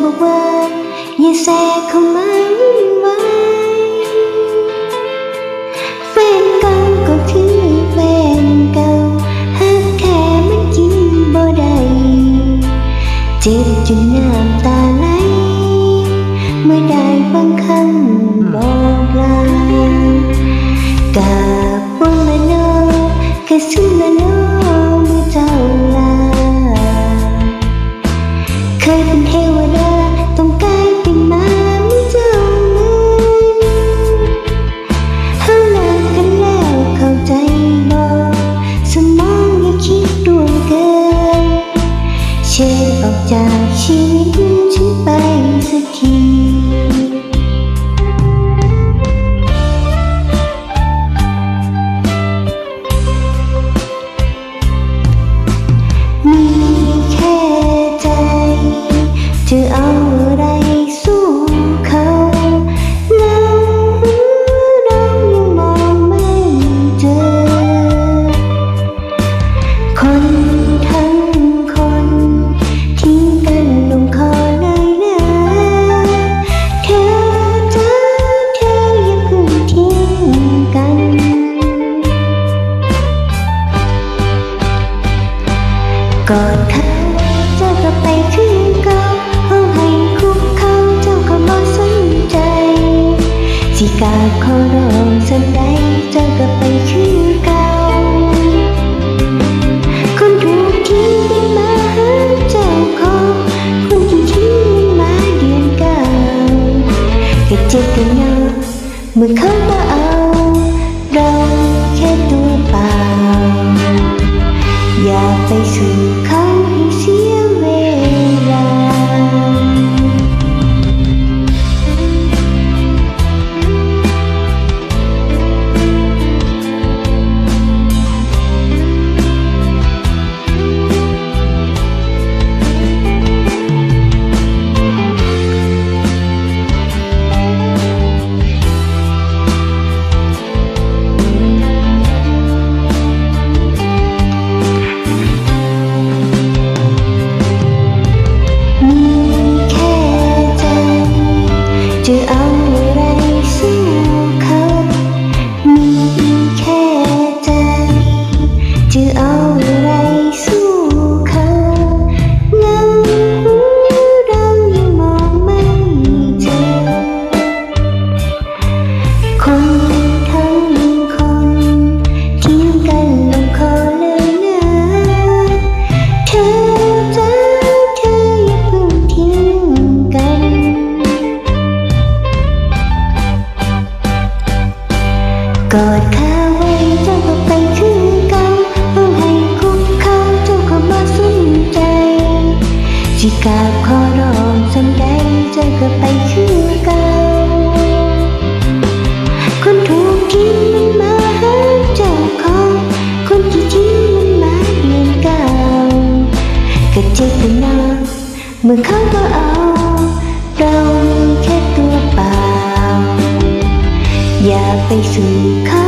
บอกว่าอย่าแทรกเข้ามาวุ่นวายแฟนเก่าก็คือแฟนเก่าหักแท้มันกินบ่ได้เจ็บจนน้ำตาไหลเมื่อได้ฟังคำบอกลากาบนละนอกะสุละนอเมื่อเจ้าลาเคยเป็นเทวดาต้องกลายเป็นมาเมื่อเจ้านั้นเฮาลากันแล้วเข้าใจบ่สมองอย่าคิดร่วงเกินเชิญออกจากชีวิตฉันไปสักทีมีแค่ใจจะเอาอะไรสู้เขาแล้วเรายังมองไม่เจอคนทั้งคนทิ้งกันลงคอเลยนะเธออย่าเพิ่งทิ้งกันกอดเขาเจ้าก็ไปคือเก่าเอาให้คุกเขาเจ้าก็บ่สนใจสิกราบขอร้องสันใดเจ้าก็ไปคือเก่าคนถูกทิ้งเป็นมาหาเจ้าของคนที่ทิ้งมันมาเดือนเก่าก็เจ็บกันเนาะเมื่อเขาบ่เอาเราแค่ตัวเปล่าอย่าไปสู่เขาให้เสียเวลาจะเอาอะไรสู้เขามีแค่ใจจะเอาอะไรสู้เขาแล้วเรายังมองไม่เจอคนทั้งคนทิ้งกันลงคอเลยนะเธออย่าเพิ่งทิ้งกันกอดเขาไว้เจ้าก็ไปคือเก่าเอาให้คุกเขาเจ้าก็บ่สนใจสิกราบขอร้องสันใดเจ้าก็ไปคือเก่าคนถูกทิ้งมันมาหาเจ้าของคนที่ทิ้งมันมาเดือนเก่าก็เจ็บกันเนาะเมื่อเขาบ่เอาเราแค่ตัวเปล่าอย่าไปสู่เขา